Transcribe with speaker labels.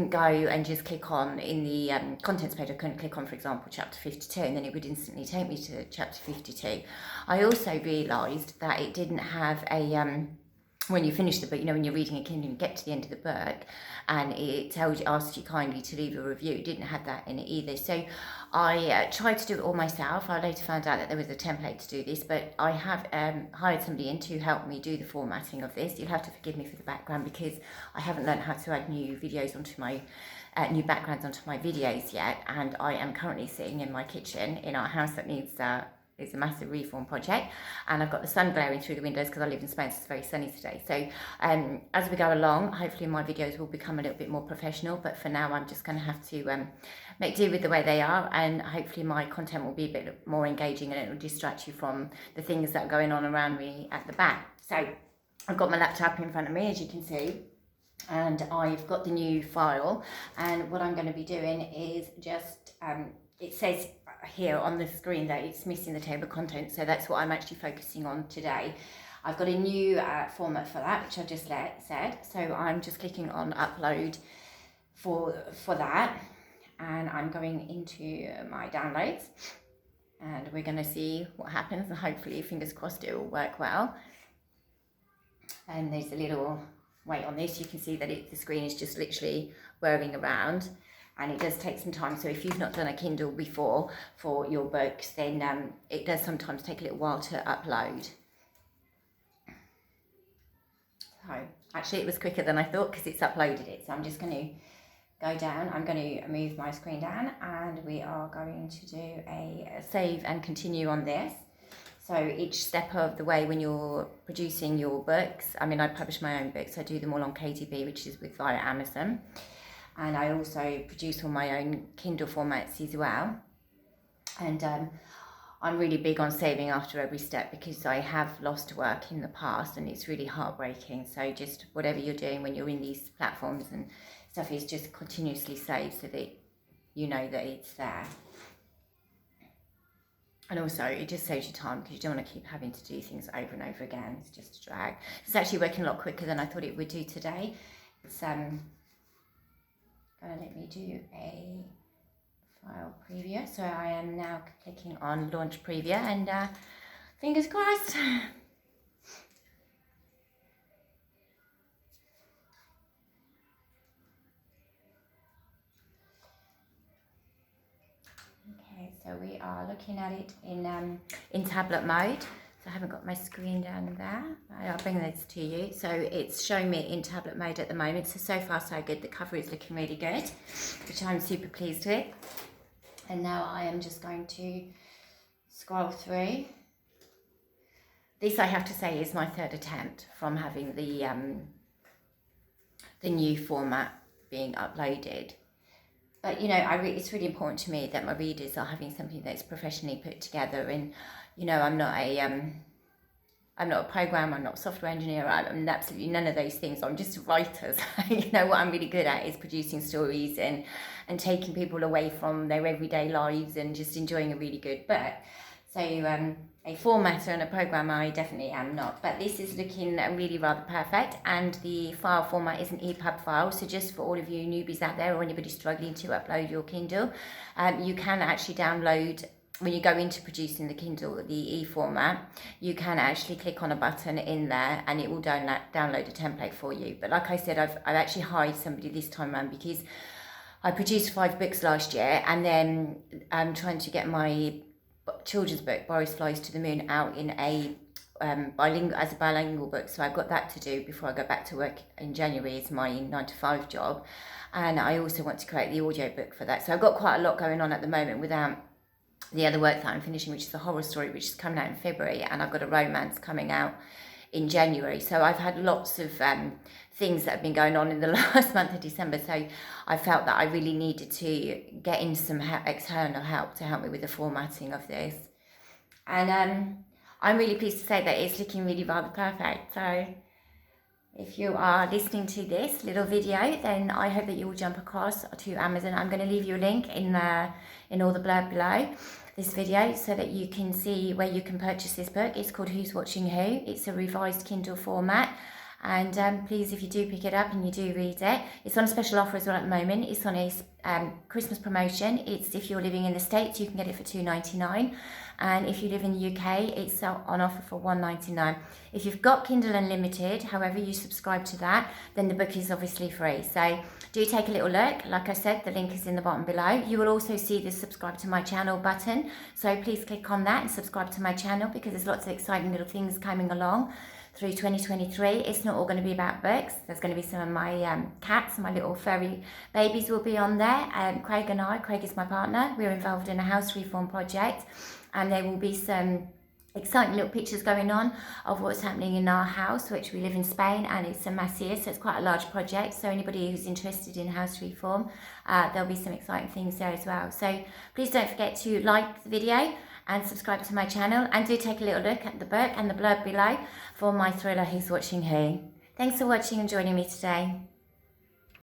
Speaker 1: couldn't go and just click on in the contents page. I couldn't click on, for example, chapter 52, and then it would instantly take me to chapter 52. I also realised that it didn't have a when you finish the book, you know, when you're reading a Kindle, you get to the end of the book and it asks you kindly to leave a review. It didn't have that in it either. So I tried to do it all myself. I later found out that there was a template to do this, but I have hired somebody in to help me do the formatting of this. You'll have to forgive me for the background because I haven't learned how to add new videos onto my new backgrounds onto my videos yet, and I am currently sitting in my kitchen in our house that needs it's a massive reform project, and I've got the sun glaring through the windows because I live in Spain, so it's very sunny today. So as we go along, hopefully my videos will become a little bit more professional, but for now I'm just going to have to make do with the way they are, and hopefully my content will be a bit more engaging and it will distract you from the things that are going on around me at the back. So I've got my laptop in front of me, as you can see, and I've got the new file, and what I'm going to be doing is just it says here on the screen that it's missing the table of contents, so that's what I'm actually focusing on today. I've got a new format for that, which I just said, so I'm just clicking on upload for that, and I'm going into my downloads, and we're going to see what happens, and hopefully, fingers crossed, it will work well. And there's a little wait on this. You can see that the screen is just literally whirring around, and it does take some time. So if you've not done a Kindle before for your books, then it does sometimes take a little while to upload. So actually it was quicker than I thought because it's uploaded it. So I'm just going to go down. I'm going to move my screen down, and we are going to do a save and continue on this. So each step of the way when you're producing your books, I mean, I publish my own books. I do them all on KDP, which is via Amazon. And I also produce all my own Kindle formats as well. And I'm really big on saving after every step because I have lost work in the past and it's really heartbreaking. So just whatever you're doing when you're in these platforms and stuff is just continuously saved so that you know that it's there. And also, it just saves you time because you don't want to keep having to do things over and over again. It's just a drag. It's actually working a lot quicker than I thought it would do today. It's going to let me do a file preview. So I am now clicking on launch preview, and fingers crossed. So we are looking at it in tablet mode. So I haven't got my screen down there. I'll bring this to you. So it's showing me in tablet mode at the moment. So far so good. The cover is looking really good, which I'm super pleased with. And now I am just going to scroll through. This, I have to say, is my third attempt from having the new format being uploaded. But, you know, it's really important to me that my readers are having something that's professionally put together. And, you know, I'm not a programmer, I'm not a software engineer, I'm absolutely none of those things. I'm just a writer. So, you know, what I'm really good at is producing stories and taking people away from their everyday lives and just enjoying a really good book. So a formatter and a programmer I definitely am not, but this is looking really rather perfect, and the file format is an epub file. So just for all of you newbies out there or anybody struggling to upload your Kindle, you can actually download, when you go into producing the Kindle, the e-format, you can actually click on a button in there and it will download a template for you. But like I said, I've actually hired somebody this time around because I produced 5 books last year, and then I'm trying to get my children's book, Boris Flies to the Moon, out in a bilingual book. So I've got that to do before I go back to work in January. It's my 9-to-5 job, and I also want to create the audio book for that. So I've got quite a lot going on at the moment without the other work that I'm finishing, which is a horror story, which is coming out in February, and I've got a romance coming out in January. So I've had lots of things that have been going on in the last month of December. So I felt that I really needed to get in some external help to help me with the formatting of this. And I'm really pleased to say that it's looking really rather perfect. So if you are listening to this little video, then I hope that you will jump across to Amazon. I'm going to leave you a link in all the blurb below this video so that you can see where you can purchase this book. It's called Who's Watching Who. It's a revised Kindle format, And please, if you do pick it up and you do read it, it's on a special offer as well at the moment. It's on a Christmas promotion. It's, if you're living in the States, you can get it for $2.99, and if you live in the UK, it's on offer for $1.99. If you've got Kindle Unlimited, however you subscribe to that, then the book is obviously free. So do take a little look. Like I said, the link is in the bottom below. You will also see the subscribe to my channel button, so please click on that and subscribe to my channel, because there's lots of exciting little things coming along through 2023. It's not all going to be about books. There's going to be some of my cats, my little furry babies will be on there. Craig is my partner. We're involved in a house reform project, and there will be some exciting little pictures going on of what's happening in our house, which we live in Spain, and it's a massive, so it's quite a large project. So anybody who's interested in house reform, there'll be some exciting things there as well. So please don't forget to like the video and subscribe to my channel, and do take a little look at the book and the blurb below for my thriller Who's Watching Who. Thanks for watching and joining me today.